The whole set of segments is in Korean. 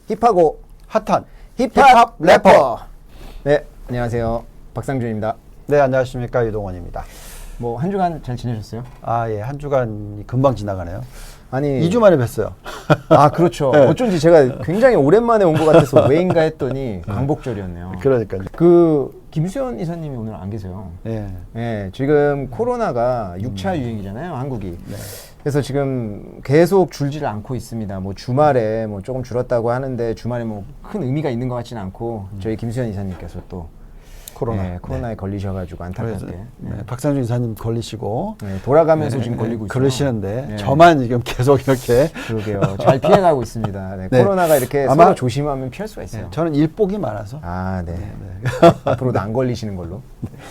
힙하고 핫한 힙합 래퍼. 네, 안녕하세요. 박상준입니다. 네, 안녕하십니까, 유동원입니다. 뭐 한 주간 잘 지내셨어요? 아, 예, 한 주간이 금방 지나가네요. 아니 2주 만에 뵀어요. 아, 그렇죠. 네. 어쩐지 제가 굉장히 오랜만에 온 것 같아서 왜인가 했더니 광복절이었네요. 그러니까요. 그 김수현 이사님이 오늘 안 계세요. 예. 네, 지금 코로나가 6차 유행이잖아요, 한국이. 네. 그래서 지금 계속 줄지를 않고 있습니다. 뭐 주말에 뭐 조금 줄었다고 하는데 주말에 뭐 큰 의미가 있는 것 같지는 않고 저희 김수현 이사님께서 또 코로나에 걸리셔가지고 안타깝게 네, 박상준 이사님 걸리시고 돌아가면서 지금 걸리고 있어요. 그러시는데 네. 저만 지금 계속 이렇게 그러게요. 잘 피해가고 있습니다. 네, 네. 코로나가 이렇게 아마- 서로 조심하면 피할 수가 있어요. 저는 일복이 많아서. 아, 네. 앞으로도 안 걸리시는 걸로.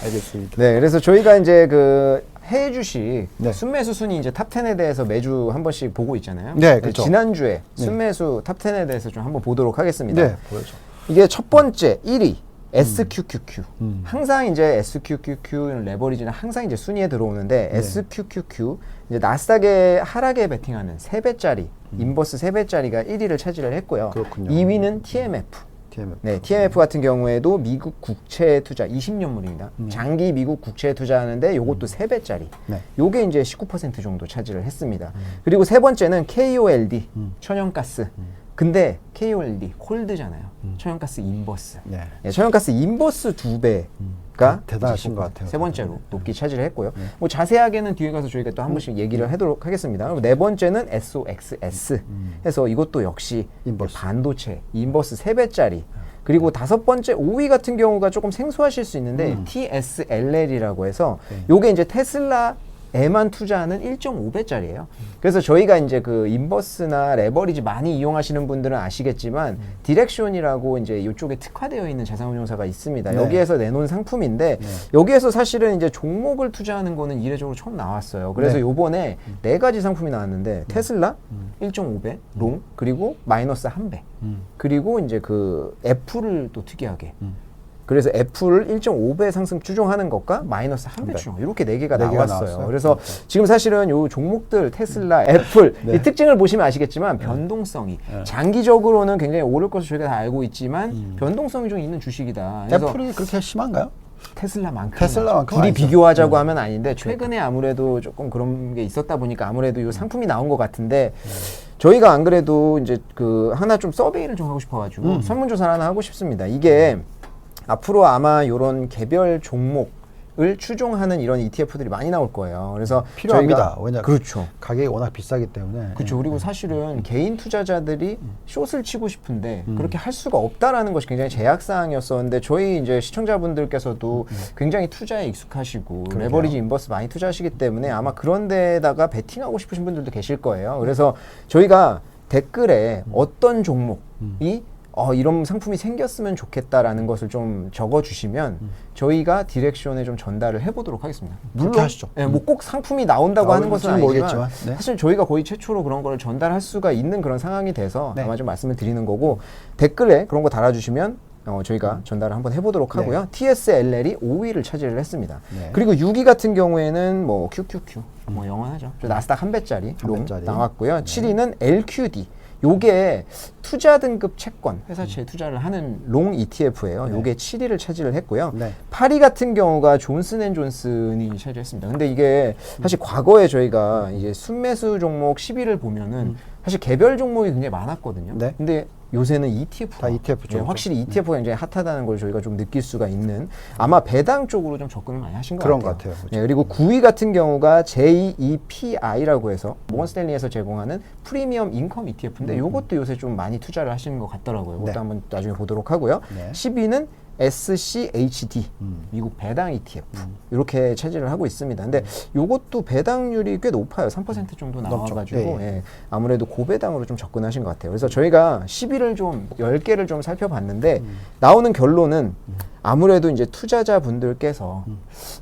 알겠습니다. 네, 그래서 저희가 이제 그 해외 주식 네. 순매수 순위 이제 탑10에 대해서 매주 한 번씩 보고 있잖아요. 네, 그렇죠. 지난주에 네. 순매수 탑10에 대해서 좀 한번 보도록 하겠습니다. 네, 보여줘. 이게 첫 번째 1위 SQQQ. 음. 항상 이제 SQQQ 레버리지는 항상 이제 순위에 들어오는데 네. SQQQ 이제 나스닥의 하락에 베팅하는 3배짜리 인버스 3배짜리가 1위를 차지를 했고요. 그렇군요. 2위는 TMF. TMF. 네, TMF 같은 경우에도 미국 국채 투자 20년물입니다. 장기 미국 국채 투자하는데 요것도 3배짜리. 네. 요게 이제 19% 정도 차지를 했습니다. 그리고 세 번째는 KOLD, 천연가스. 근데 KOLD 콜드잖아요. 천연가스 인버스. 네. 네, 천연가스 인버스 2배가 대단하신 것 같아요. 세 번째로 높게 차지를 했고요. 뭐 자세하게는 뒤에 가서 저희가 또 한 번씩 얘기를 하도록 하겠습니다. 그리고 네 번째는 SOXS 해서 이것도 역시 인버스. 반도체 인버스 3배짜리. 그리고 다섯 번째 5위 같은 경우가 조금 생소하실 수 있는데 TSLL이라고 해서 요게 이제 테슬라에만 투자하는 1.5배짜리예요. 그래서 저희가 이제 그 인버스나 레버리지 많이 이용하시는 분들은 아시겠지만 디렉션이라고 이제 이쪽에 특화되어 있는 자산운용사가 있습니다. 네. 여기에서 내놓은 상품인데 여기에서 사실은 이제 종목을 투자하는 거는 이례적으로 처음 나왔어요. 그래서 네. 요번에 네 가지 상품이 나왔는데 테슬라 1.5배 롱, 그리고 마이너스 1배, 그리고 이제 그 애플을 또 특이하게 그래서 애플을 1.5배 상승 추종하는 것과 마이너스 1배 배. 추종 이렇게 네 개가 네 개가 나왔어요. 나왔어요. 그래서 지금 사실은 요 종목들 테슬라, 애플 이 특징을 보시면 아시겠지만 변동성이 장기적으로는 굉장히 오를 것을 저희가 다 알고 있지만 변동성이 좀 있는 주식이다. 그래서 애플이 그렇게 심한가요? 테슬라만큼 둘이 아니죠. 비교하자고 하면 아닌데 최근에 아무래도 조금 그런 게 있었다 보니까 아무래도 이 상품이 나온 것 같은데 저희가 안 그래도 이제 그 하나 좀 서베이를 좀 하고 싶어가지고 설문조사를 하나 하고 싶습니다. 이게 앞으로 아마 이런 개별 종목을 추종하는 이런 ETF들이 많이 나올 거예요. 그래서 필요합니다. 왜냐 그렇죠. 가격이 워낙 비싸기 때문에. 그렇죠. 그리고 사실은 개인 투자자들이 숏을 치고 싶은데 그렇게 할 수가 없다라는 것이 굉장히 제약사항이었었는데 저희 이제 시청자분들께서도 굉장히 투자에 익숙하시고 레버리지 인버스 많이 투자하시기 때문에 아마 그런 데다가 베팅하고 싶으신 분들도 계실 거예요. 그래서 저희가 댓글에 어떤 종목이 이런 상품이 생겼으면 좋겠다라는 것을 좀 적어주시면 저희가 디렉션에 좀 전달을 해보도록 하겠습니다. 그렇게 하시죠. 네, 뭐 꼭 상품이 나온다고 하는 것은 아니지만 모르겠지만, 네. 사실 저희가 거의 최초로 그런 걸 전달할 수가 있는 그런 상황이 돼서 네. 아마 좀 말씀을 드리는 거고 댓글에 그런 거 달아주시면 저희가 전달을 한번 해보도록 하고요. TSLL이 5위를 차지를 했습니다. 네. 그리고 6위 같은 경우에는 뭐 QQQ 뭐 영원하죠. 나스닥 한 배짜리 롱 배짜리. 나왔고요. 7위는 LQD. 요게 투자 등급 채권 회사채에 투자를 하는 롱 ETF예요. 요게 7위를 차지를 했고요. 네. 8위 같은 경우가 존슨앤존슨이 차지했습니다. 근데 이게 사실 과거에 저희가 이제 순매수 종목 10위를 보면은 사실 개별 종목이 굉장히 많았거든요. 네. 근데 요새는 ETF 다 ETF 쪽이죠. 확실히 ETF가 굉장히 핫하다는 걸 저희가 좀 느낄 수가 있는 아마 배당 쪽으로 좀 접근을 많이 하신 것 그런 같아요. 것 같아요. 그렇죠. 네, 그리고 9위 같은 경우가 JEPI라고 해서 모건스탠리에서 제공하는 프리미엄 인컴 ETF인데 요것도 요새 좀 많이 투자를 하시는 것 같더라고요. 이것도 네. 한번 나중에 보도록 하고요. 네. 10위는 SCHD 미국 배당 ETF 이렇게 차지를 하고 있습니다. 근데 요것도 배당률이 꽤 높아요. 3% 정도 나와가지고 높죠. 예. 아무래도 고배당으로 좀 접근하신 것 같아요. 그래서 저희가 10위를 좀 10개를 좀 살펴봤는데 나오는 결론은 아무래도 이제 투자자분들께서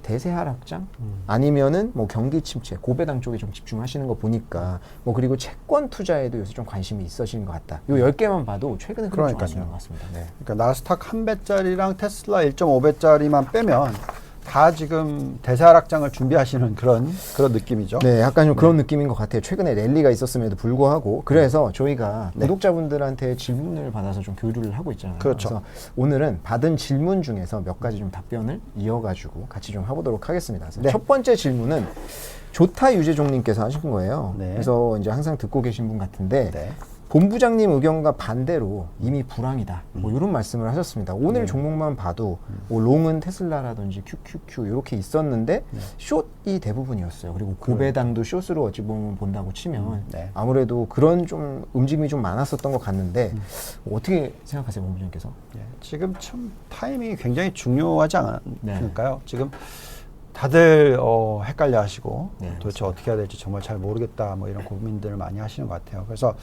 대세 하락장 아니면은 뭐 경기 침체, 고배당 쪽에 좀 집중하시는 거 보니까 뭐 그리고 채권 투자에도 요새 좀 관심이 있으신 것 같다. 요 10개만 봐도 최근에 흐름 그러니까요. 좋아지는 것 같습니다. 네. 그러니까 나스닥 한 배짜리랑 테슬라 1.5배짜리만 빼면 다 지금 대세 하락장을 준비하시는 그런 느낌이죠. 네, 약간 좀 그런 느낌인 것 같아요. 최근에 랠리가 있었음에도 불구하고 그래서 저희가 네. 구독자분들한테 질문을 받아서 좀 교류를 하고 있잖아요. 그렇죠. 그래서 오늘은 받은 질문 중에서 몇 가지 좀 답변을 이어가지고 같이 좀 해보도록 하겠습니다. 그래서 네. 첫 번째 질문은 좋다 유재종님께서 하신 거예요. 네. 그래서 이제 항상 듣고 계신 분 같은데 네. 본부장님 의견과 반대로 이미 불황이다. 뭐 이런 말씀을 하셨습니다. 오늘 네. 종목만 봐도 뭐 롱은 테슬라라든지 QQQ 이렇게 있었는데 숏이 대부분이었어요. 그리고 고배당도 숏으로 어찌 보면 본다고 치면 네. 아무래도 그런 좀 움직임이 좀 많았었던 것 같는데 어떻게 생각하세요, 본부장님께서? 예, 지금 참 타이밍이 굉장히 중요하지 네. 않을까요? 지금 다들 헷갈려 하시고 네, 도대체 어떻게 해야 될지 정말 잘 모르겠다 뭐 이런 고민들을 많이 하시는 것 같아요. 그래서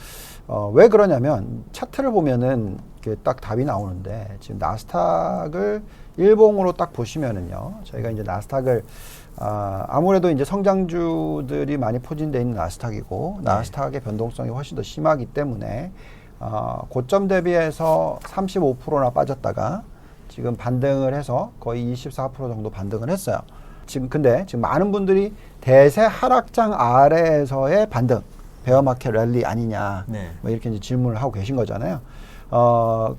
왜 그러냐면 차트를 보면은 이게 딱 답이 나오는데 지금 나스닥을 일봉으로 딱 보시면은요. 저희가 이제 나스닥을 아무래도 이제 성장주들이 많이 포진되어 있는 나스닥이고 나스닥의 변동성이 훨씬 더 심하기 때문에 고점 대비해서 35%나 빠졌다가 지금 반등을 해서 거의 24% 정도 반등을 했어요. 근데 지금 많은 분들이 대세 하락장 아래에서의 반등, 베어마켓 랠리 아니냐, 네. 뭐 이렇게 이제 질문을 하고 계신 거잖아요.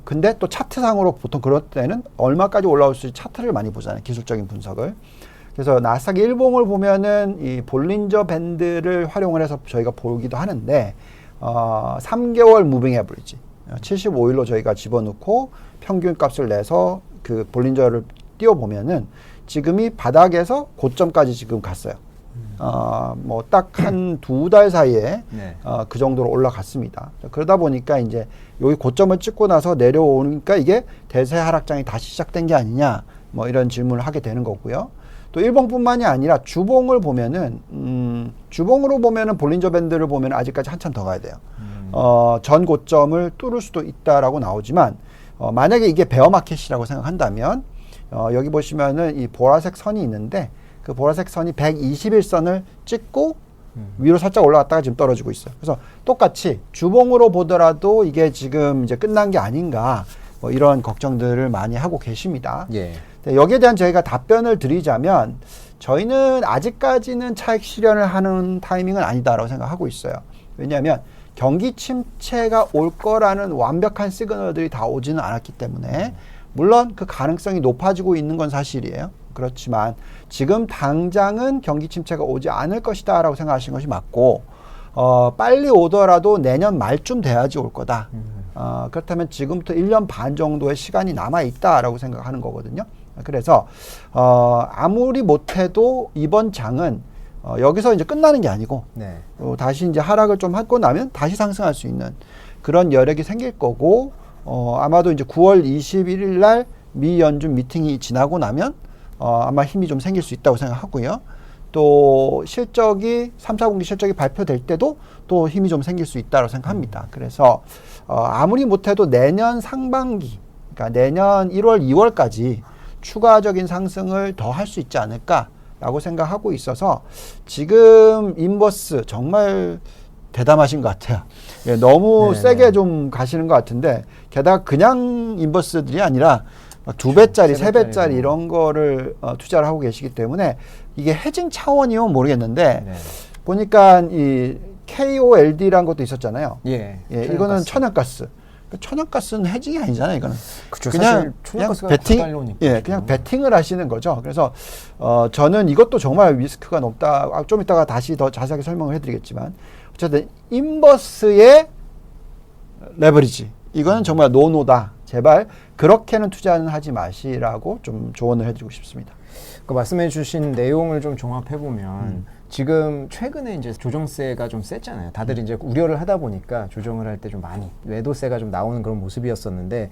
근데 또 차트상으로 보통 그럴 때는 얼마까지 올라올 수 있을지 차트를 많이 보잖아요. 기술적인 분석을. 그래서 나스닥 일봉을 보면은 이 볼린저 밴드를 활용을 해서 저희가 보기도 하는데, 3개월 무빙 에버리지, 75일로 저희가 집어넣고 평균 값을 내서 그 볼린저를 띄워보면은 지금이 바닥에서 고점까지 지금 갔어요. 뭐 딱 한 2달 사이에 네. 그 정도로 올라갔습니다. 그러다 보니까 이제 여기 고점을 찍고 나서 내려오니까 이게 대세 하락장이 다시 시작된 게 아니냐, 뭐 이런 질문을 하게 되는 거고요. 또 일봉뿐만이 아니라 주봉을 보면은 주봉으로 보면은 볼린저 밴드를 보면 아직까지 한참 더 가야 돼요. 전 고점을 뚫을 수도 있다라고 나오지만 만약에 이게 베어마켓이라고 생각한다면 여기 보시면은 이 보라색 선이 있는데 그 보라색 선이 121선을 찍고 위로 살짝 올라갔다가 지금 떨어지고 있어요. 그래서 똑같이 주봉으로 보더라도 이게 지금 이제 끝난 게 아닌가, 뭐 이런 걱정들을 많이 하고 계십니다. 예. 여기에 대한 저희가 답변을 드리자면 저희는 아직까지는 차익 실현을 하는 타이밍은 아니다라고 생각하고 있어요. 왜냐하면 경기 침체가 올 거라는 완벽한 시그널들이 다 오지는 않았기 때문에 물론 그 가능성이 높아지고 있는 건 사실이에요. 그렇지만 지금 당장은 경기 침체가 오지 않을 것이다 라고 생각하시는 것이 맞고 빨리 오더라도 내년 말쯤 돼야지 올 거다. 그렇다면 지금부터 1년 반 정도의 시간이 남아있다라고 생각하는 거거든요. 그래서 아무리 못해도 이번 장은 여기서 이제 끝나는 게 아니고 네. 다시 이제 하락을 좀 하고 나면 다시 상승할 수 있는 그런 여력이 생길 거고 아마도 이제 9월 21일 날 미 연준 미팅이 지나고 나면 아마 힘이 좀 생길 수 있다고 생각하고요. 또 실적이 3, 4분기 실적이 발표될 때도 또 힘이 좀 생길 수 있다고 생각합니다. 그래서 아무리 못해도 내년 상반기, 그러니까 내년 1월, 2월까지 추가적인 상승을 더 할 수 있지 않을까라고 생각하고 있어서 지금 인버스 정말 대담하신 것 같아요. 예, 너무 네네. 세게 좀 가시는 것 같은데 게다가 그냥 인버스들이 아니라 막 2배짜리, 3배짜리 이런 거를 투자를 하고 계시기 때문에 이게 해징 차원이면 모르겠는데 네. 보니까 이 KOLD라는 것도 있었잖아요. 예. 예, 이거는 천연가스. 천연가스는 해징이 아니잖아요, 이거는. 그쵸, 사실 천연가스가 배팅, 달러니까 예, 지금. 그냥 배팅을 하시는 거죠. 그래서 저는 이것도 정말 리스크가 높다. 좀 이따가 다시 더 자세하게 설명을 해드리겠지만 어쨌든 인버스의 레버리지 이거는 정말 노노다. 제발 그렇게는 투자는 하지 마시라고 좀 조언을 해드리고 싶습니다. 그 말씀해주신 내용을 좀 종합해보면 지금 최근에 이제 조정세가 좀 셌잖아요. 다들 이제 우려를 하다 보니까 조정을 할 때 좀 많이 외도세가 좀 나오는 그런 모습이었었는데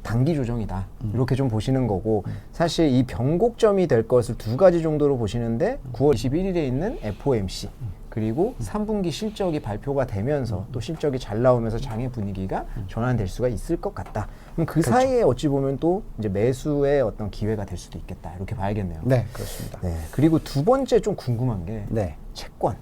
단기 조정이다 이렇게 좀 보시는 거고 사실 이 변곡점이 될 것을 두 가지 정도로 보시는데 9월 21일에 있는 FOMC 그리고 3분기 실적이 발표가 되면서 또 실적이 잘 나오면서 장의 분위기가 전환될 수가 있을 것 같다. 그럼 그 사이에 어찌 보면 또 이제 매수의 어떤 기회가 될 수도 있겠다. 이렇게 봐야겠네요. 네, 그렇습니다. 네. 그리고 두 번째 좀 궁금한 게 네. 채권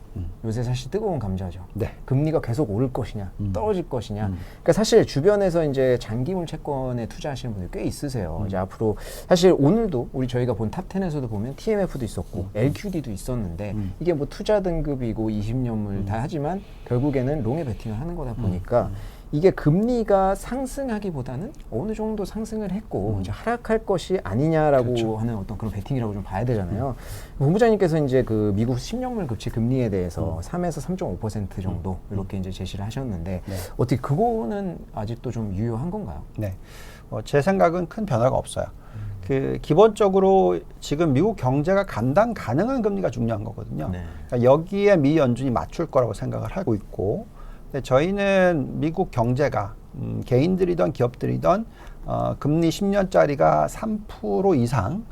요새 사실 뜨거운 감자죠. 네. 금리가 계속 오를 것이냐, 떨어질 것이냐. 그러니까 사실 주변에서 이제 장기물 채권에 투자하시는 분들 꽤 있으세요. 이제 앞으로 사실 오늘도 저희가 본 탑10에서도 보면 TMF도 있었고 LQD도 있었는데 이게 뭐 투자 등급이고 20년물 다 하지만 결국에는 롱에 베팅을 하는 거다 보니까 이게 금리가 상승하기보다는 어느 정도 상승을 했고 이제 하락할 것이 아니냐라고 그렇죠. 하는 어떤 그런 베팅이라고 좀 봐야 되잖아요. 본부장님께서 이제 그 미국 10년물 급지 금리에 대해서 3에서 3.5% 정도 이렇게 이제 제시를 하셨는데 네. 어떻게 그거는 아직도 좀 유효한 건가요? 네. 제 생각은 큰 변화가 없어요. 기본적으로 지금 미국 경제가 감당 가능한 금리가 중요한 거거든요. 네. 그러니까 여기에 미 연준이 맞출 거라고 생각을 하고 있고, 근데 저희는 미국 경제가 개인들이든 기업들이든 금리 10년짜리가 3% 이상,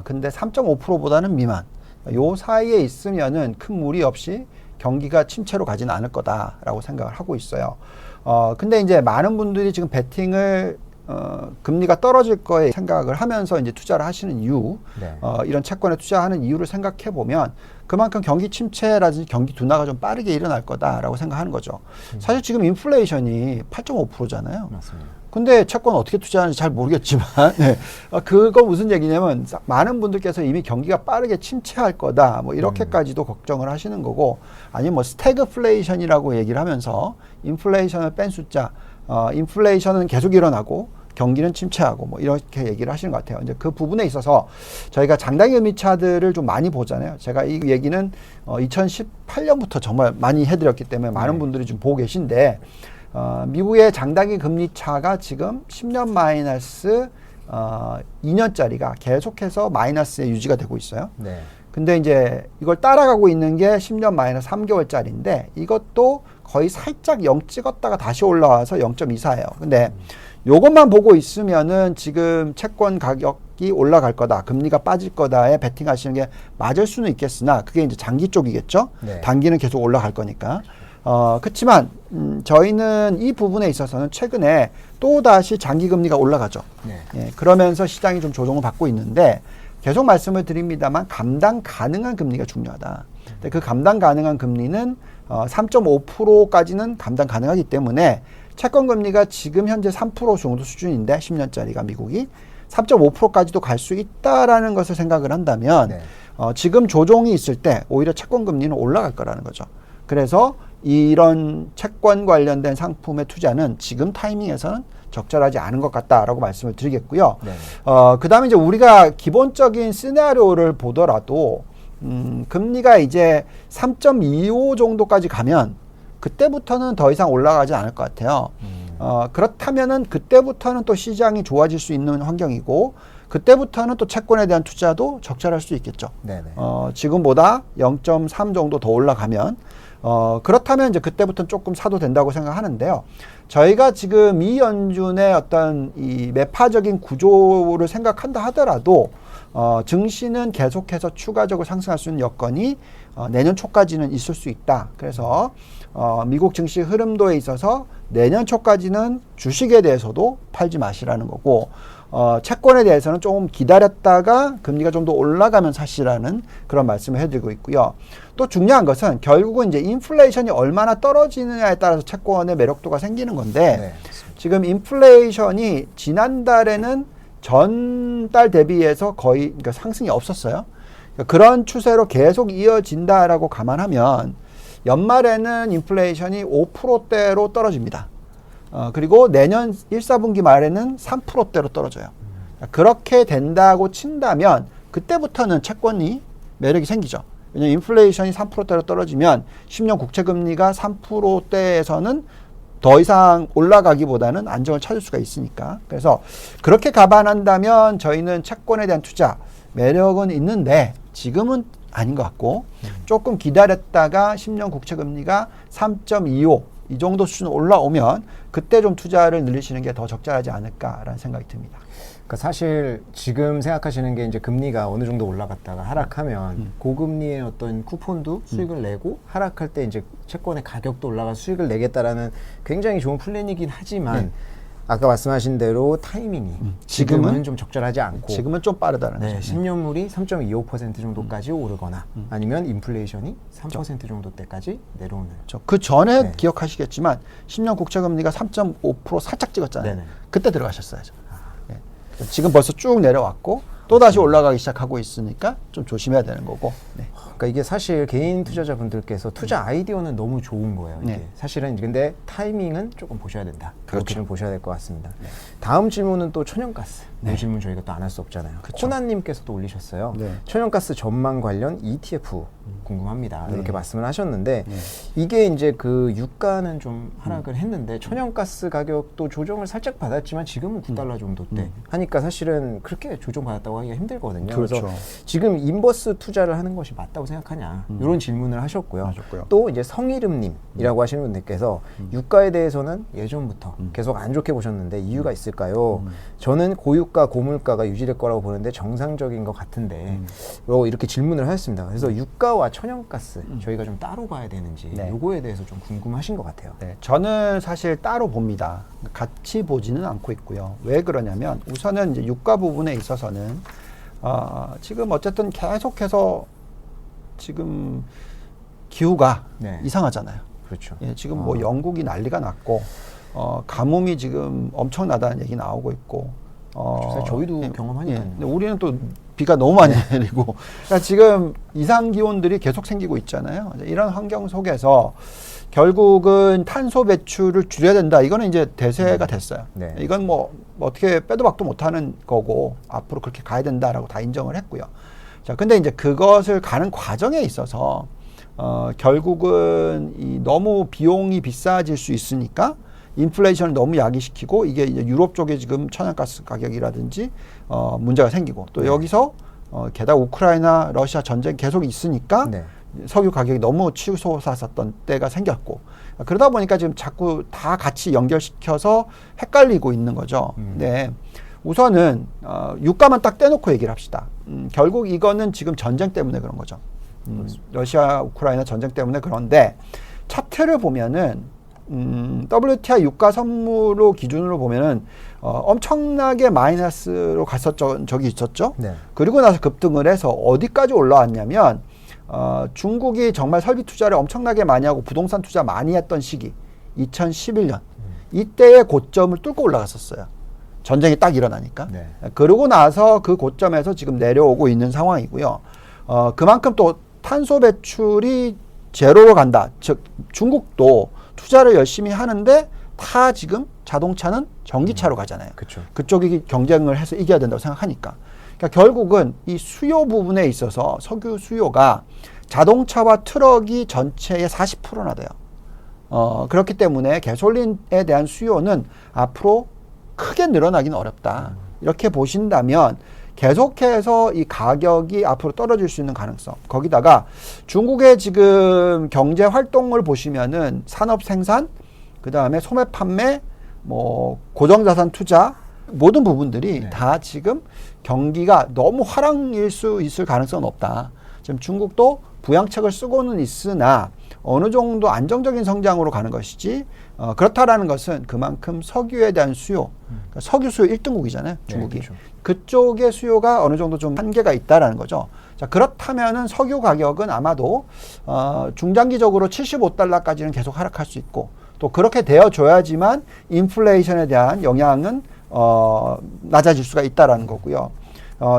근데 3.5%보다는 미만, 요 사이에 있으면은 큰 무리 없이 경기가 침체로 가지는 않을 거다라고 생각을 하고 있어요. 근데 이제 많은 분들이 지금 베팅을 금리가 떨어질 거에 생각을 하면서 이제 투자를 하시는 이유, 네. 이런 채권에 투자하는 이유를 생각해 보면 그만큼 경기 침체라든지 경기 둔화가 좀 빠르게 일어날 거다라고 생각하는 거죠. 사실 지금 인플레이션이 8.5%잖아요. 맞습니다. 근데 채권 어떻게 투자하는지 잘 모르겠지만, 네. 그거 무슨 얘기냐면 많은 분들께서 이미 경기가 빠르게 침체할 거다, 뭐 이렇게까지도 걱정을 하시는 거고, 아니면 뭐 스태그플레이션이라고 얘기를 하면서 인플레이션을 뺀 숫자, 인플레이션은 계속 일어나고 경기는 침체하고 뭐 이렇게 얘기를 하시는 것 같아요. 이제 그 부분에 있어서 저희가 장단기 금리 차트를 좀 많이 보잖아요. 제가 이 얘기는 2018년부터 정말 많이 해드렸기 때문에 많은 분들이 좀 보고 계신데, 미국의 장단기 금리 차가 지금 10년 마이너스 2년짜리가 계속해서 마이너스에 유지가 되고 있어요. 네. 근데 이제 이걸 따라가고 있는 게 10년 마이너스 3개월짜리인데 이것도 거의 살짝 0 찍었다가 다시 올라와서 0.24예요. 근데 요것만 보고 있으면은 지금 채권 가격이 올라갈 거다, 금리가 빠질 거다에 베팅하시는 게 맞을 수는 있겠으나 그게 이제 장기 쪽이겠죠. 네. 단기는 계속 올라갈 거니까. 그렇지만 저희는 이 부분에 있어서는 최근에 또 다시 장기 금리가 올라가죠. 네. 예, 그러면서 시장이 좀 조정을 받고 있는데 계속 말씀을 드립니다만 감당 가능한 금리가 중요하다. 근데 그 감당 가능한 금리는 3.5%까지는 감당 가능하기 때문에 채권 금리가 지금 현재 3% 정도 수준인데 10년짜리가 미국이 3.5%까지도 갈 수 있다라는 것을 생각을 한다면 네. 지금 조정이 있을 때 오히려 채권 금리는 올라갈 거라는 거죠. 그래서 이런 채권 관련된 상품의 투자는 지금 타이밍에서는 적절하지 않은 것 같다라고 말씀을 드리겠고요. 네. 그 다음에 이제 우리가 기본적인 시나리오를 보더라도 금리가 이제 3.25 정도까지 가면 그때부터는 더 이상 올라가지 않을 것 같아요. 그렇다면은 그때부터는 또 시장이 좋아질 수 있는 환경이고 그때부터는 또 채권에 대한 투자도 적절할 수 있겠죠. 네네. 지금보다 0.3 정도 더 올라가면 그렇다면 이제 그때부터는 조금 사도 된다고 생각하는데요. 저희가 지금 이 연준의 어떤 이 매파적인 구조를 생각한다 하더라도 증시는 계속해서 추가적으로 상승할 수 있는 여건이 내년 초까지는 있을 수 있다. 그래서 미국 증시 흐름도에 있어서 내년 초까지는 주식에 대해서도 팔지 마시라는 거고 채권에 대해서는 조금 기다렸다가 금리가 좀 더 올라가면 사시라는 그런 말씀을 해드리고 있고요. 또 중요한 것은 결국은 이제 인플레이션이 얼마나 떨어지느냐에 따라서 채권의 매력도가 생기는 건데 네. 지금 인플레이션이 지난달에는 전달 대비해서 거의 그러니까 상승이 없었어요. 그러니까 그런 추세로 계속 이어진다라고 감안하면 연말에는 인플레이션이 5%대로 떨어집니다. 그리고 내년 1, 4분기 말에는 3%대로 떨어져요. 그렇게 된다고 친다면 그때부터는 채권이 매력이 생기죠. 왜냐하면 인플레이션이 3%대로 떨어지면 10년 국채금리가 3%대에서는 더 이상 올라가기보다는 안정을 찾을 수가 있으니까. 그래서 그렇게 감안한다면 저희는 채권에 대한 투자 매력은 있는데 지금은 아닌 것 같고 조금 기다렸다가 10년 국채금리가 3.25 이 정도 수준 올라오면 그때 좀 투자를 늘리시는 게 더 적절하지 않을까라는 생각이 듭니다. 그러니까 사실 지금 생각하시는 게 이제 금리가 어느 정도 올라갔다가 하락하면 고금리의 어떤 쿠폰도 수익을 내고 하락할 때 이제 채권의 가격도 올라가 수익을 내겠다라는 굉장히 좋은 플랜이긴 하지만 아까 말씀하신 대로 타이밍이 지금은 좀 적절하지 않고 지금은 좀 빠르다는 네, 거죠. 10년물이 3.25% 정도까지 오르거나 아니면 인플레이션이 3% 정도대까지 내려오는. 그 전에 네. 기억하시겠지만 10년 국채금리가 3.5% 살짝 찍었잖아요. 네네. 그때 들어가셨어야죠. 예. 지금 벌써 쭉 내려왔고 또 다시 올라가기 시작하고 있으니까 좀 조심해야 되는 거고. 네. 그러니까 이게 사실 개인 투자자분들께서 투자 아이디어는 너무 좋은 거예요. 이게 네. 사실은 근데 타이밍은 조금 보셔야 된다. 그렇게 그렇죠. 좀 보셔야 될 것 같습니다. 다음 질문은 또 천연가스. 네. 이 질문 저희가 또 안 할 수 없잖아요. 그쵸. 코난님께서도 올리셨어요. 네. 천연가스 전망 관련 ETF 궁금합니다. 네. 이렇게 말씀을 하셨는데 네. 이게 이제 그 유가는 좀 하락을 했는데 천연가스 가격도 조정을 살짝 받았지만 지금은 9달러 정도대 하니까 사실은 그렇게 조정받았다고 하기가 힘들거든요. 그렇죠. 그래서 지금 인버스 투자를 하는 것이 맞다고 생각하냐 이런 질문을 하셨고요. 하셨고요. 또 이제 성이름님이라고 하시는 분들께서 유가에 대해서는 예전부터 계속 안 좋게 보셨는데 이유가 있을까요? 저는 고유가 고물가가 유지될 거라고 보는데 정상적인 것 같은데 이렇게 질문을 하셨습니다. 그래서 유가와 천연가스 저희가 좀 따로 봐야 되는지 네. 요거에 대해서 좀 궁금하신 것 같아요. 네, 저는 사실 따로 봅니다. 같이 보지는 않고 있고요. 왜 그러냐면 우선은 이제 유가 부분에 있어서는 지금 어쨌든 계속해서 지금 기후가 네. 이상하잖아요. 그렇죠. 예, 지금 뭐 영국이 난리가 났고 가뭄이 지금 엄청나다는 얘기 나오고 있고 사실 저희도 경험하니까요. 근데 우리는 또 비가 너무 많이 내리고 그러니까 지금 이상 기온들이 계속 생기고 있잖아요. 이런 환경 속에서 결국은 탄소 배출을 줄여야 된다. 이거는 이제 대세가 됐어요. 네. 이건 뭐 어떻게 빼도 박도 못하는 거고 앞으로 그렇게 가야 된다라고 다 인정을 했고요. 자, 근데 이제 그것을 가는 과정에 있어서 결국은 너무 비용이 비싸질 수 있으니까 인플레이션을 너무 야기시키고 이게 이제 유럽 쪽에 지금 천연가스 가격이라든지 문제가 생기고 또 네. 여기서 게다가 우크라이나 러시아 전쟁 계속 있으니까 네. 석유 가격이 너무 치솟았었던 때가 생겼고 그러다 보니까 지금 자꾸 다 같이 연결시켜서 헷갈리고 있는 거죠. 네. 우선은 유가만 딱 떼놓고 얘기를 합시다. 결국 이거는 지금 전쟁 때문에 그런 거죠. 러시아 우크라이나 전쟁 때문에 그런데 차트를 보면은 WTI 유가 선물로 기준으로 보면은 엄청나게 마이너스로 갔었던 적이 있었죠. 네. 그리고 나서 급등을 해서 어디까지 올라왔냐면 중국이 정말 설비 투자를 엄청나게 많이 하고 부동산 투자 많이 했던 시기 2011년 이때의 고점을 뚫고 올라갔었어요. 전쟁이 딱 일어나니까. 네. 그러고 나서 그 고점에서 지금 내려오고 있는 상황이고요. 그만큼 또 탄소 배출이 제로로 간다. 즉 중국도 투자를 열심히 하는데 다 지금 자동차는 전기차로 가잖아요. 그렇죠. 그쪽이 경쟁을 해서 이겨야 된다고 생각하니까. 그러니까 결국은 이 수요 부분에 있어서 석유 수요가 자동차와 트럭이 전체의 40%나 돼요. 그렇기 때문에 가솔린에 대한 수요는 앞으로 크게 늘어나기는 어렵다. 이렇게 보신다면 계속해서 이 가격이 앞으로 떨어질 수 있는 가능성. 거기다가 중국의 지금 경제 활동을 보시면은 산업 생산, 그 다음에 소매 판매, 뭐 고정자산 투자 모든 부분들이 네. 다 지금 경기가 너무 화랑일 수 있을 가능성은 없다. 지금 중국도 부양책을 쓰고는 있으나 어느 정도 안정적인 성장으로 가는 것이지 그렇다라는 것은 그만큼 석유에 대한 수요, 그러니까 석유 수요 1등국이잖아요, 중국이. 네, 그렇죠. 그쪽의 수요가 어느 정도 좀 한계가 있다라는 거죠. 자, 그렇다면은 석유 가격은 아마도 중장기적으로 75달러까지는 계속 하락할 수 있고 또 그렇게 되어줘야지만 인플레이션에 대한 영향은 낮아질 수가 있다라는 거고요.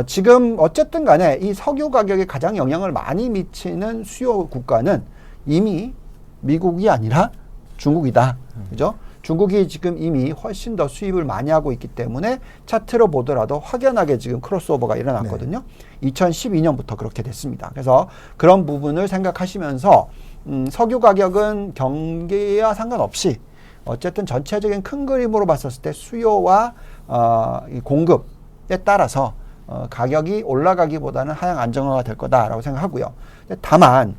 지금 어쨌든 간에 이 석유 가격에 가장 영향을 많이 미치는 수요 국가는 이미 미국이 아니라 중국이다. 그죠? 중국이 지금 이미 훨씬 더 수입을 많이 하고 있기 때문에 차트로 보더라도 확연하게 지금 크로스오버가 일어났거든요. 2012년부터 그렇게 됐습니다. 그래서 그런 부분을 생각하시면서 석유 가격은 경기와 상관없이 어쨌든 전체적인 큰 그림으로 봤었을 때 수요와 이 공급에 따라서 가격이 올라가기보다는 하향 안정화가 될 거다라고 생각하고요. 다만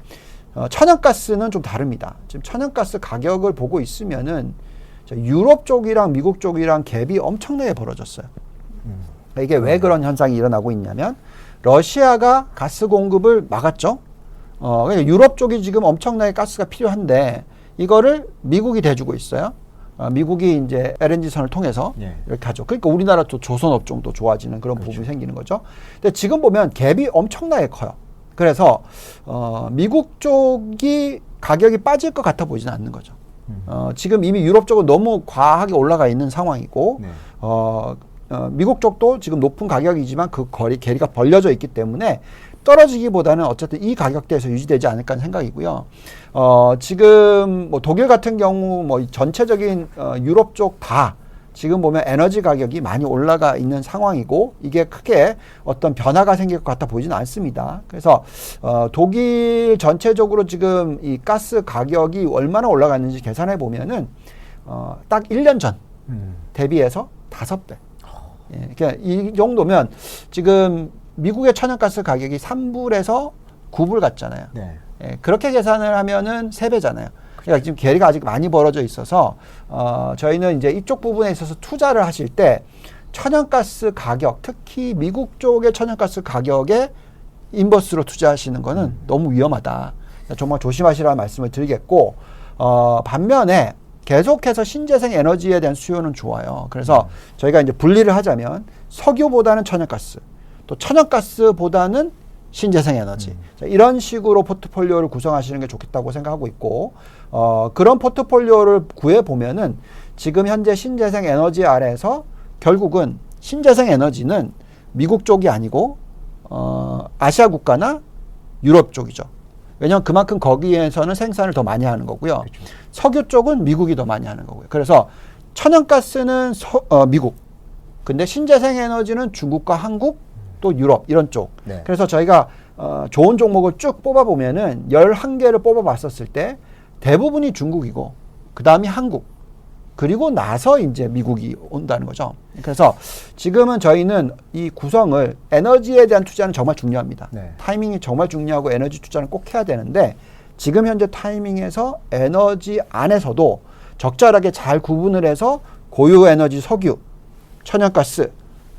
천연가스는 좀 다릅니다. 지금 천연가스 가격을 보고 있으면은 유럽 쪽이랑 미국 쪽이랑 갭이 엄청나게 벌어졌어요. 이게 왜 그런 현상이 일어나고 있냐면 러시아가 가스 공급을 막았죠. 그러니까 유럽 쪽이 지금 엄청나게 가스가 필요한데 이거를 미국이 대주고 있어요. 미국이 이제 LNG선을 통해서 예. 이렇게 하죠. 그러니까 우리나라 또 조선 업종도 좋아지는 그런 부분이 생기는 거죠. 근데 지금 보면 갭이 엄청나게 커요. 그래서 미국 쪽이 가격이 빠질 것 같아 보이지는 않는 거죠. 지금 이미 유럽 쪽은 너무 과하게 올라가 있는 상황이고 네. 미국 쪽도 지금 높은 가격이지만 그 괴리가 벌려져 있기 때문에 떨어지기보다는 어쨌든 이 가격대에서 유지되지 않을까 하는 생각이고요. 지금 뭐 독일 같은 경우 뭐 전체적인 유럽 쪽 다 지금 보면 에너지 가격이 많이 올라가 있는 상황이고 이게 크게 어떤 변화가 생길 것 같아 보이지는 않습니다. 그래서 독일 전체적으로 지금 이 가스 가격이 얼마나 올라갔는지 계산해 보면은 딱 1년 전 대비해서 5배. 예, 그러니까 이 정도면 지금 미국의 천연가스 가격이 3불에서 9불 갔잖아요. 네. 예, 그렇게 계산을 하면은 3배잖아요. 그러니까 지금 괴리가 아직 많이 벌어져 있어서 저희는 이제 이쪽 부분에 있어서 투자를 하실 때 천연가스 가격, 특히 미국 쪽의 천연가스 가격에 인버스로 투자하시는 거는 너무 위험하다. 정말 조심하시라는 말씀을 드리겠고 반면에 계속해서 신재생 에너지에 대한 수요는 좋아요. 그래서 저희가 이제 분리를 하자면 석유보다는 천연가스, 또 천연가스보다는 신재생 에너지. 자, 이런 식으로 포트폴리오를 구성하시는 게 좋겠다고 생각하고 있고, 그런 포트폴리오를 구해보면은 지금 현재 신재생 에너지 아래에서 결국은 신재생 에너지는 미국 쪽이 아니고, 아시아 국가나 유럽 쪽이죠. 왜냐하면 그만큼 거기에서는 생산을 더 많이 하는 거고요. 그렇죠. 석유 쪽은 미국이 더 많이 하는 거고요. 그래서 천연가스는 미국, 근데 신재생 에너지는 중국과 한국, 또 유럽 이런 쪽. 네. 그래서 저희가 좋은 종목을 쭉 뽑아보면은 11개를 뽑아봤었을 때 대부분이 중국이고 그 다음이 한국 그리고 나서 이제 미국이 온다는 거죠. 그래서 지금은 저희는 이 구성을 에너지에 대한 투자는 정말 중요합니다. 네. 타이밍이 정말 중요하고 에너지 투자는 꼭 해야 되는데 지금 현재 타이밍에서 에너지 안에서도 적절하게 잘 구분을 해서 고유 에너지 석유, 천연가스,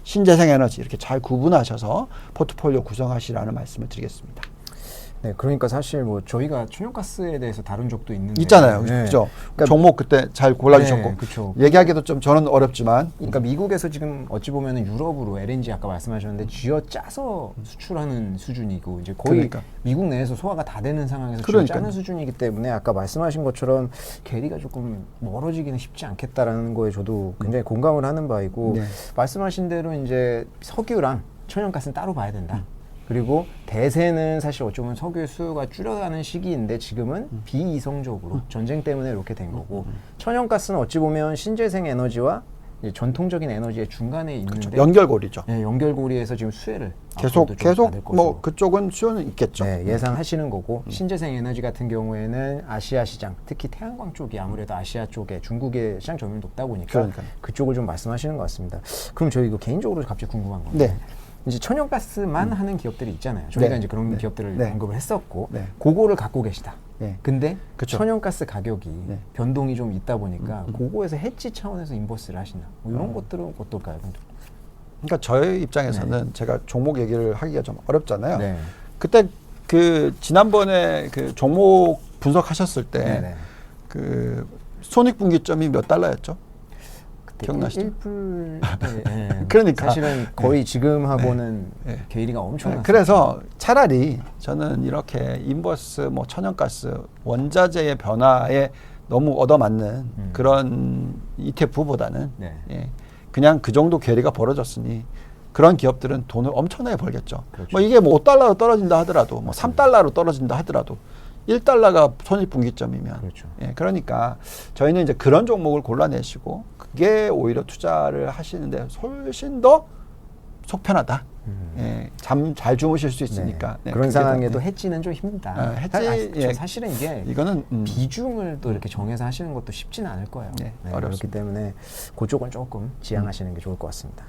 신재생 에너지 이렇게 잘 구분하셔서 포트폴리오 구성하시라는 말씀을 드리겠습니다. 네, 그러니까 사실 뭐 저희가 천연가스에 대해서 다룬 적도 있는데 있잖아요. 네. 그죠? 그러니까 종목 그때 잘 골라주셨고. 네, 그쵸. 얘기하기도 좀 저는 어렵지만. 그러니까 미국에서 지금 어찌 보면은 유럽으로 LNG 아까 말씀하셨는데 쥐어 짜서 수출하는 수준이고 이제 거의 그러니까. 미국 내에서 소화가 다 되는 상황에서 쥐어 그러니까요. 짜는 수준이기 때문에 아까 말씀하신 것처럼 괴리가 조금 멀어지기는 쉽지 않겠다라는 거에 저도 굉장히 공감을 하는 바이고 네. 말씀하신 대로 이제 석유랑 천연가스는 따로 봐야 된다. 그리고 대세는 사실 어쩌면 석유의 수요가 줄어가는 시기인데 지금은 비이성적으로 전쟁 때문에 이렇게 된 거고 천연가스는 어찌 보면 신재생 에너지와 이제 전통적인 에너지의 중간에 있는데 연결고리죠. 네, 연결고리에서 지금 수혜를 계속 앞으로도 좀 받을 계속 것으로 뭐 그쪽은 수요는 있겠죠. 네, 예상하시는 거고 신재생 에너지 같은 경우에는 아시아 시장 특히 태양광 쪽이 아무래도 아시아 쪽에 중국의 시장 점유율이 높다 보니까 그러니까요. 그쪽을 좀 말씀하시는 것 같습니다. 그럼 저희 이거 개인적으로 갑자기 궁금한 건데 네. 이제 천연가스만 하는 기업들이 있잖아요. 저희가 네. 이제 그런 네. 기업들을 네. 언급을 했었고 네. 그거를 갖고 계시다. 네. 근데 그쵸. 천연가스 가격이 네. 변동이 좀 있다 보니까 그거에서 해지 차원에서 인버스를 하신다. 뭐 이런 것들은 어떨까요? 그러니까 저희 입장에서는 제가 종목 얘기를 하기가 좀 어렵잖아요. 네. 그때 그 지난번에 그 종목 분석하셨을 때 네네. 그 손익분기점이 몇 달러였죠? 기억나시죠? 1불 네. 그러니까. 사실은 거의 지금하고는 네. 괴리가 엄청났어요. 그래서 차라리 저는 이렇게 인버스, 뭐 천연가스, 원자재의 변화에 너무 얻어맞는 그런 ETF보다는 네. 예, 그냥 그 정도 괴리가 벌어졌으니 그런 기업들은 돈을 엄청나게 벌겠죠. 그렇죠. 뭐 이게 뭐 5달러로 떨어진다 하더라도 뭐 3달러로 떨어진다 하더라도 1달러가 손익분기점이면 그렇죠. 예, 그러니까 저희는 이제 그런 종목을 골라내시고 그게 오히려 투자를 하시는데 훨씬 더 속편하다. 예, 잠 잘 주무실 수 있으니까. 네. 네, 그런 그게 상황에도 더, 해지는 좀 힘들다. 해지, 예. 사실은 이게 이거는 비중을 또 이렇게 정해서 하시는 것도 쉽지는 않을 거예요. 네, 그렇기 어렵습니다. 때문에 그쪽은 조금 지양하시는 게 좋을 것 같습니다.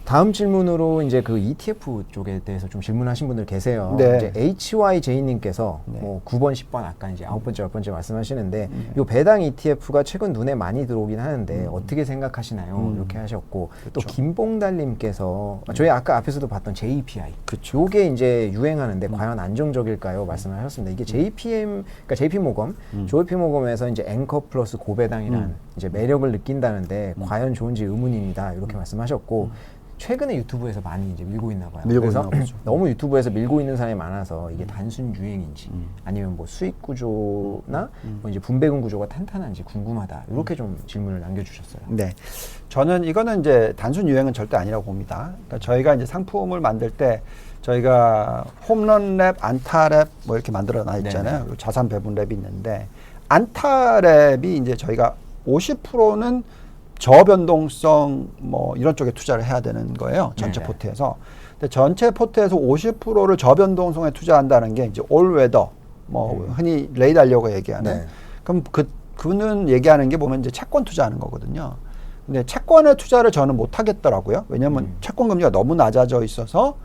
다음 질문으로 이제 그 ETF 쪽에 대해서 좀 질문하신 분들 계세요. 네. 이제 HYJ님께서 네. 뭐 9번, 10번 아까 이제 9번째, 10번째 말씀하시는데 요 배당 ETF가 최근 눈에 많이 들어오긴 하는데 어떻게 생각하시나요? 이렇게 하셨고 또 김봉달님께서 저희 아까 앞에서도 봤던 JPI. 그쵸. 요게 이제 유행하는데 과연 안정적일까요? 말씀을 하셨습니다. 이게 그러니까 JP모검, JP모검에서 이제 앵커 플러스 고배당이란 이제 매력을 느낀다는데 과연 좋은지 의문입니다. 이렇게 말씀하셨고 최근에 유튜브에서 많이 이제 밀고 있나 봐요. 밀고 그래서 있나 보죠. 너무 유튜브에서 밀고 있는 사람이 많아서 이게 단순 유행인지 아니면 뭐 수익 구조나 뭐 이제 분배금 구조가 탄탄한지 궁금하다. 이렇게 좀 질문을 남겨주셨어요. 네. 저는 이거는 이제 단순 유행은 절대 아니라고 봅니다. 그러니까 저희가 이제 상품을 만들 때 저희가 홈런 랩, 안타 랩 뭐 이렇게 만들어 놔 있잖아요. 그리고 자산 배분 랩이 있는데 안타 랩이 이제 저희가 50%는 저변동성 뭐 이런 쪽에 투자를 해야 되는 거예요. 전체 네네. 포트에서. 근데 전체 포트에서 50%를 저변동성에 투자한다는 게 이제 올웨더 뭐 흔히 레이 달려고 얘기하는. 네. 그럼 그는 얘기하는 게 보면 이제 채권 투자하는 거거든요. 근데 채권에 투자를 저는 못 하겠더라고요. 왜냐하면 채권 금리가 너무 낮아져 있어서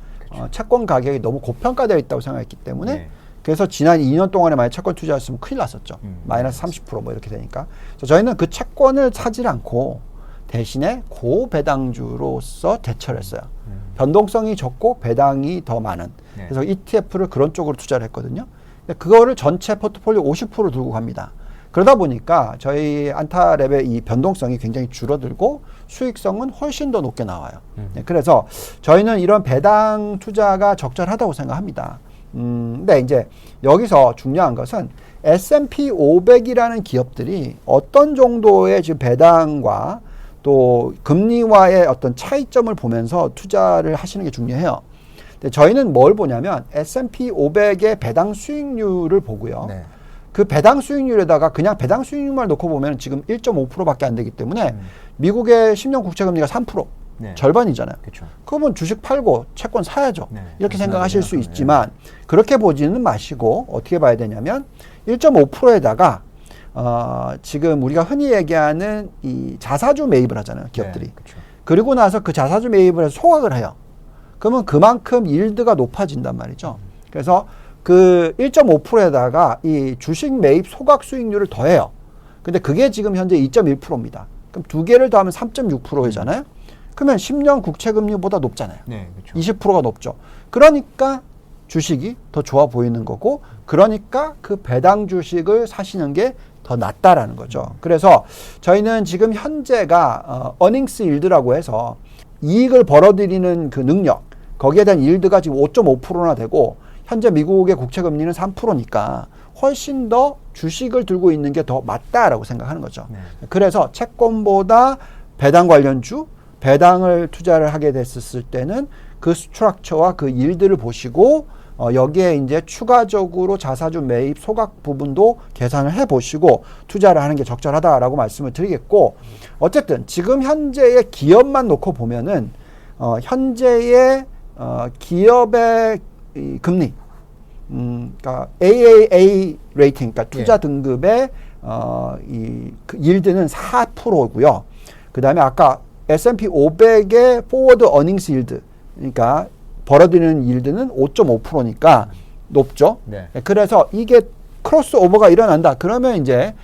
채권 가격이 너무 고평가되어 있다고 생각했기 때문에 네. 그래서 지난 2년 동안에 만약 채권 투자했으면 큰일 났었죠. 마이너스 30%뭐 이렇게 되니까. 그래서 저희는 그 채권을 사질 않고 대신에 고배당주로서 대처를 했어요. 변동성이 적고 배당이 더 많은. 네. 그래서 ETF를 그런 쪽으로 투자를 했거든요. 근데 그거를 전체 포트폴리오 50% 들고 갑니다. 그러다 보니까 저희 안타랩의 이 변동성이 굉장히 줄어들고 수익성은 훨씬 더 높게 나와요. 네, 그래서 저희는 이런 배당 투자가 적절하다고 생각합니다. 근데 이제 여기서 중요한 것은 S&P 500이라는 기업들이 어떤 정도의 지금 배당과 또 금리와의 어떤 차이점을 보면서 투자를 하시는 게 중요해요. 근데 저희는 뭘 보냐면 S&P 500의 배당 수익률을 보고요. 네. 그 배당 수익률에다가 그냥 배당 수익률만 놓고 보면 지금 1.5%밖에 안 되기 때문에 미국의 10년 국채 금리가 3%. 네. 절반이잖아요. 그렇죠. 그러면 주식 팔고 채권 사야죠. 네. 이렇게 생각하실 수 생각하면, 있지만 그렇게 보지는 마시고 어떻게 봐야 되냐면 1.5%에다가 지금 우리가 흔히 얘기하는 이 자사주 매입을 하잖아요. 기업들이. 네, 그렇죠. 그리고 나서 그 자사주 매입을 해서 소각을 해요. 그러면 그만큼 일드가 높아진단 말이죠. 그래서 그 1.5%에다가 이 주식 매입 소각 수익률을 더해요. 근데 그게 지금 현재 2.1%입니다. 그럼 두 개를 더하면 3.6%잖아요. 그러면 10년 국채 금리보다 높잖아요. 네, 그렇죠. 20%가 높죠. 그러니까 주식이 더 좋아 보이는 거고, 그러니까 그 배당 주식을 사시는 게 더 낫다라는 거죠. 그래서 저희는 지금 현재가 어닝스 일드라고 해서 이익을 벌어들이는 그 능력, 거기에 대한 일드가 지금 5.5%나 되고 현재 미국의 국채 금리는 3%니까 훨씬 더 주식을 들고 있는 게 더 맞다라고 생각하는 거죠. 네. 그래서 채권보다 배당 관련주, 배당을 투자를 하게 됐을 때는 그 스트럭처와 그 일들을 보시고 여기에 이제 추가적으로 자사주 매입 소각 부분도 계산을 해 보시고 투자를 하는 게 적절하다라고 말씀을 드리겠고, 어쨌든 지금 현재의 기업만 놓고 보면은 현재의 기업의 이 금리, 그러니까 AAA 레이팅, 그러니까 투자 등급의 그 일드는 4%고요. 그 다음에 아까 S&P 500의 포워드 어닝스 일드, 그러니까 벌어들이는 일드는 5.5%니까 높죠. 네. 그래서 이게 크로스 오버가 일어난다. 그러면 이제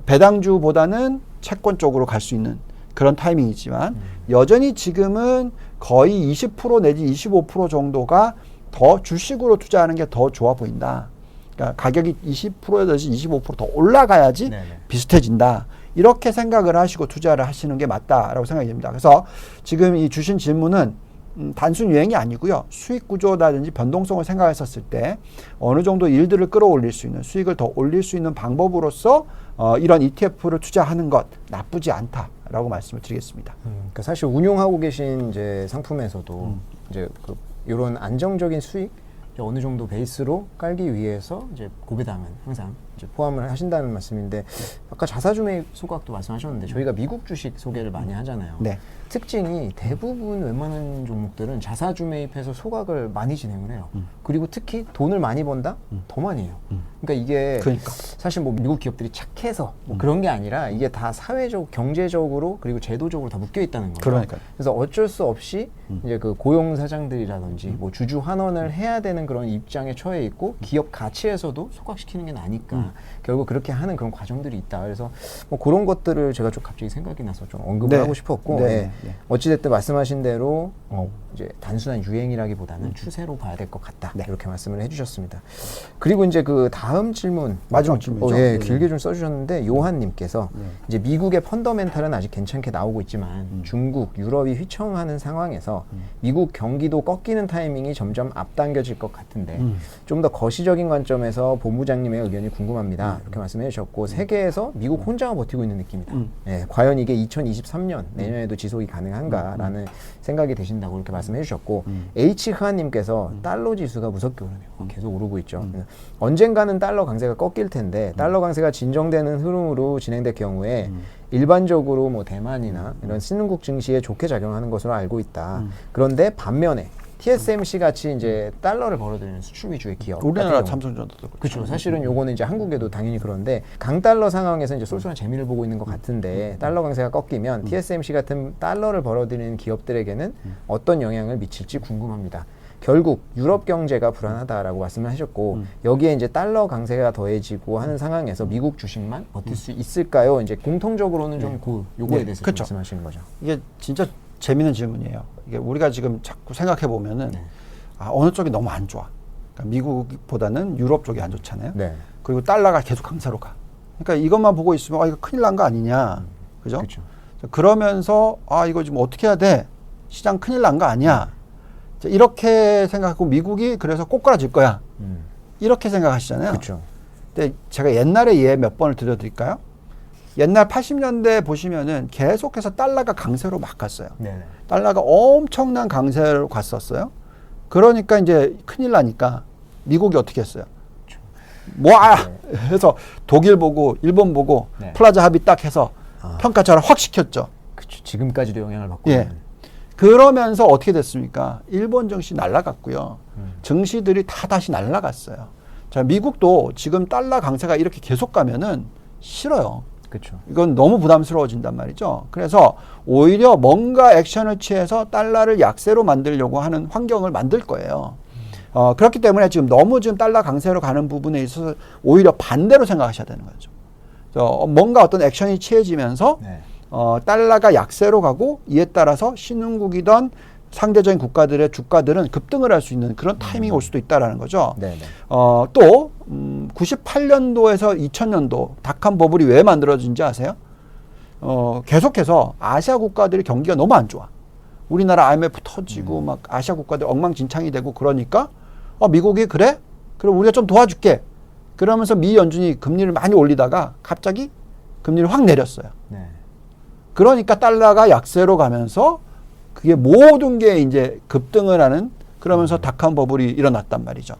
배당주보다는 채권 쪽으로 갈 수 있는 그런 타이밍이지만 여전히 지금은 거의 20% 내지 25% 정도가 더 주식으로 투자하는 게 더 좋아 보인다. 그러니까 가격이 20% 내지 25% 더 올라가야지 네네. 비슷해진다. 이렇게 생각을 하시고 투자를 하시는 게 맞다라고 생각이 됩니다. 그래서 지금 이 주신 질문은 단순 유행이 아니고요. 수익 구조라든지 변동성을 생각했었을 때 어느 정도 일들을 끌어올릴 수 있는, 수익을 더 올릴 수 있는 방법으로서 이런 ETF를 투자하는 것 나쁘지 않다라고 말씀을 드리겠습니다. 그러니까 사실 운용하고 계신 이제 상품에서도 이제 이런 안정적인 수익 이제 어느 정도 베이스로 깔기 위해서 이제 고배당은 항상 이제 포함을 하신다는 말씀인데 아까 자사주 매입 소각도 말씀하셨는데 저희가 미국 주식 소개를 많이 하잖아요. 네. 특징이 대부분 웬만한 종목들은 자사주 매입해서 소각을 많이 진행을 해요. 그리고 특히 돈을 많이 번다? 더 많이 해요. 그러니까 이게 그러니까. 사실 뭐 미국 기업들이 착해서 뭐 그런 게 아니라 이게 다 사회적, 경제적으로 그리고 제도적으로 다 묶여 있다는 거죠. 그러니까요. 그래서 어쩔 수 없이 이제 그 고용 사장들이라든지 뭐 주주 환원을 해야 되는 그런 입장에 처해 있고 기업 가치에서도 소각시키는 게 나니까 결국 그렇게 하는 그런 과정들이 있다. 그래서 뭐 그런 것들을 제가 좀 갑자기 생각이 나서 좀 언급을 네. 하고 싶었고 네. 예. 네. 어찌됐든 말씀하신 대로 이제 단순한 유행이라기보다는 추세로 봐야 될 것 같다. 네. 이렇게 말씀을 해주셨습니다. 그리고 이제 그 다음 질문 마지막 질문이죠. 예, 네. 길게 좀 써주셨는데 요한님께서 이제 미국의 펀더멘탈은 아직 괜찮게 나오고 있지만 중국, 유럽이 휘청하는 상황에서 미국 경기도 꺾이는 타이밍이 점점 앞당겨질 것 같은데 좀 더 거시적인 관점에서 본부장님의 의견이 궁금합니다. 이렇게 말씀해 주셨고 세계에서 미국 혼자가 버티고 있는 느낌이다. 예, 과연 이게 2023년 내년에도 지속이 가능한가라는 생각이 되신다고 이렇게 말씀해 주셨고 H흐아님께서 달러 지수가 무섭게 오르네요. 계속 오르고 있죠. 언젠가는 달러 강세가 꺾일 텐데 달러 강세가 진정되는 흐름으로 진행될 경우에 일반적으로 뭐 대만이나 이런 신흥국 증시에 좋게 작용하는 것으로 알고 있다. 그런데 반면에 TSMC 같이 이제 달러를 벌어들이는 수출 위주의 기업 우리나라 같은 경우 삼성전자도 그렇죠. 사실은 요거는 이제 한국에도 당연히 그런데 강달러 상황에서 이제 쏠쏠한 재미를 보고 있는 것 같은데 달러 강세가 꺾이면 TSMC 같은 달러를 벌어들이는 기업들에게는 어떤 영향을 미칠지 궁금합니다. 결국 유럽 경제가 불안하다라고 말씀을 하셨고 여기에 이제 달러 강세가 더해지고 하는 상황에서 미국 주식만 버틸 수 있을까요? 이제 공통적으로는 좀 요거에 네. 대해서 그쵸. 말씀하시는 거죠. 이게 진짜 재미있는 질문이에요. 이게 우리가 지금 자꾸 생각해 보면은 어느 쪽이 너무 안 좋아. 그러니까 미국보다는 유럽 쪽이 안 좋잖아요. 네. 그리고 달러가 계속 강세로 가. 그러니까 이것만 보고 있으면 이거 큰일 난 거 아니냐, 그죠? 그렇죠. 그러면서 이거 지금 어떻게 해야 돼? 시장 큰일 난 거 아니야? 이렇게 생각하고 미국이 그래서 꼬꾸라질 거야. 이렇게 생각하시잖아요. 그렇죠. 근데 제가 옛날에 예 몇 번을 들려드릴까요? 옛날 80년대 보시면은 계속해서 달러가 강세로 막 갔어요. 네. 달러가 엄청난 강세로 갔었어요. 그러니까 이제 큰일 나니까 미국이 어떻게 했어요? 해서 독일 보고 일본 보고 네. 플라자 합의 딱 해서 평가절하 확 시켰죠. 그렇죠. 지금까지도 영향을 받고 예. 있는. 그러면서 어떻게 됐습니까? 일본 증시 날라갔고요. 증시들이 다 다시 날라갔어요. 자, 미국도 지금 달러 강세가 이렇게 계속 가면은 싫어요. 그렇죠. 이건 너무 부담스러워진단 말이죠. 그래서 오히려 뭔가 액션을 취해서 달러를 약세로 만들려고 하는 환경을 만들 거예요. 그렇기 때문에 지금 너무 지금 달러 강세로 가는 부분에 있어서 오히려 반대로 생각하셔야 되는 거죠. 뭔가 어떤 액션이 취해지면서 네. 달러가 약세로 가고 이에 따라서 신흥국이던 상대적인 국가들의 주가들은 급등을 할 수 있는 그런 타이밍이 올 수도 있다라는 거죠. 네. 또 98년도에서 2000년도 닷컴 버블이 왜 만들어진지 아세요? 계속해서 아시아 국가들의 경기가 너무 안 좋아. 우리나라 IMF 터지고 막 아시아 국가들 엉망진창이 되고 그러니까 미국이 그래? 그럼 우리가 좀 도와줄게. 그러면서 미 연준이 금리를 많이 올리다가 갑자기 금리를 확 내렸어요. 네. 그러니까 달러가 약세로 가면서 그게 모든 게 이제 급등을 하는 그러면서 닷컴 버블이 일어났단 말이죠.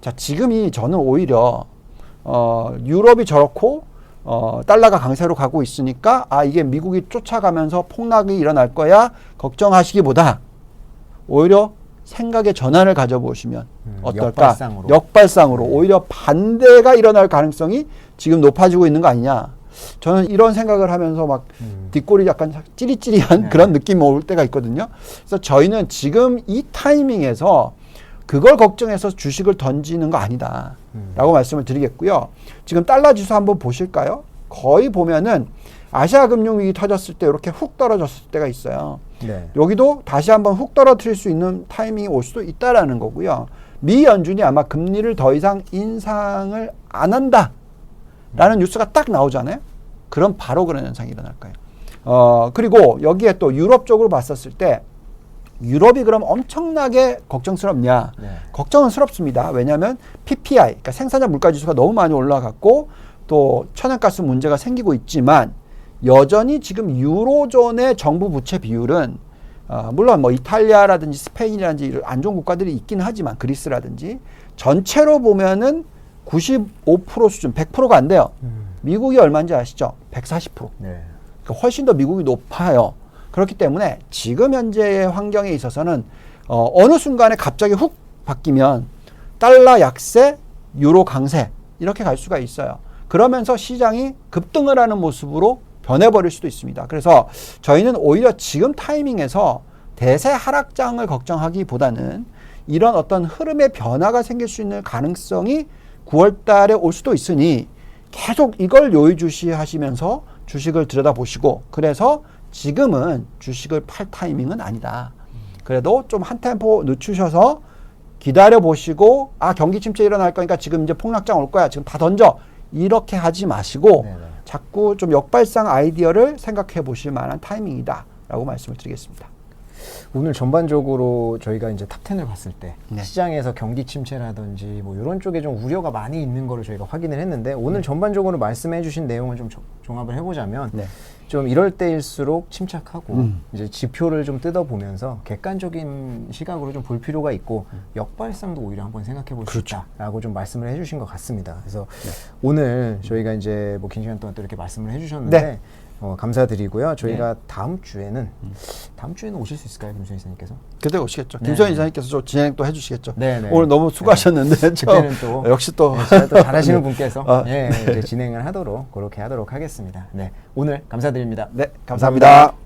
자, 지금이 저는 오히려 유럽이 저렇고 달러가 강세로 가고 있으니까 이게 미국이 쫓아가면서 폭락이 일어날 거야 걱정하시기보다 오히려 생각의 전환을 가져보시면 어떨까? 역발상으로 오히려 반대가 일어날 가능성이 지금 높아지고 있는 거 아니냐. 저는 이런 생각을 하면서 막 뒷골이 약간 찌릿찌릿한 그런 느낌이 올 때가 있거든요. 그래서 저희는 지금 이 타이밍에서 그걸 걱정해서 주식을 던지는 거 아니다 라고 말씀을 드리겠고요. 지금 달러 지수 한번 보실까요? 거의 보면은 아시아 금융위기 터졌을 때 이렇게 훅 떨어졌을 때가 있어요. 네. 여기도 다시 한번 훅 떨어뜨릴 수 있는 타이밍이 올 수도 있다라는 거고요. 미 연준이 아마 금리를 더 이상 인상을 안 한다 라는 뉴스가 딱 나오잖아요. 그럼 바로 그런 현상이 일어날 거예요. 그리고 여기에 또 유럽 쪽으로 봤었을 때 유럽이 그럼 엄청나게 걱정스럽냐? 네. 걱정은 스럽습니다. 왜냐하면 PPI, 그러니까 생산자 물가지수가 너무 많이 올라갔고 또 천연가스 문제가 생기고 있지만 여전히 지금 유로존의 정부 부채 비율은 물론 뭐 이탈리아라든지 스페인이라든지 이런 안 좋은 국가들이 있기는 하지만 그리스라든지 전체로 보면은 95% 수준, 100%가 안 돼요. 미국이 얼마인지 아시죠? 140%. 네. 그러니까 훨씬 더 미국이 높아요. 그렇기 때문에 지금 현재의 환경에 있어서는 어느 순간에 갑자기 훅 바뀌면 달러 약세, 유로 강세 이렇게 갈 수가 있어요. 그러면서 시장이 급등을 하는 모습으로 변해버릴 수도 있습니다. 그래서 저희는 오히려 지금 타이밍에서 대세 하락장을 걱정하기보다는 이런 어떤 흐름의 변화가 생길 수 있는 가능성이 9월 달에 올 수도 있으니 계속 이걸 요의주시하시면서 주식을 들여다보시고 그래서 지금은 주식을 팔 타이밍은 아니다. 그래도 좀 한 템포 늦추셔서 기다려보시고 경기 침체 일어날 거니까 지금 이제 폭락장 올 거야. 지금 다 던져. 이렇게 하지 마시고 네네. 자꾸 좀 역발상 아이디어를 생각해 보실 만한 타이밍이다. 라고 말씀을 드리겠습니다. 오늘 전반적으로 저희가 이제 탑10을 봤을 때 네. 시장에서 경기 침체라든지 뭐 이런 쪽에 좀 우려가 많이 있는 거를 저희가 확인을 했는데 오늘 전반적으로 말씀해 주신 내용을 좀 종합을 해보자면 네. 좀 이럴 때일수록 침착하고 이제 지표를 좀 뜯어보면서 객관적인 시각으로 좀 볼 필요가 있고 역발상도 오히려 한번 생각해 볼 수 그렇죠. 있다라고 좀 말씀을 해주신 것 같습니다. 그래서 오늘 저희가 이제 뭐 긴 시간 동안 또 이렇게 말씀을 해주셨는데 네. 감사드리고요. 저희가 다음 주에는 오실 수 있을까요, 김수현 이사님께서? 그때 오시겠죠. 네. 김소연 이사님께서 좀 진행 또 해주시겠죠. 네네. 오늘 너무 수고하셨는데 그때는 또 역시 또 제가 또 잘하시는 분께서 네. 이제 진행을 하도록 그렇게 하도록 하겠습니다. 네, 오늘 감사드립니다. 네, 감사합니다.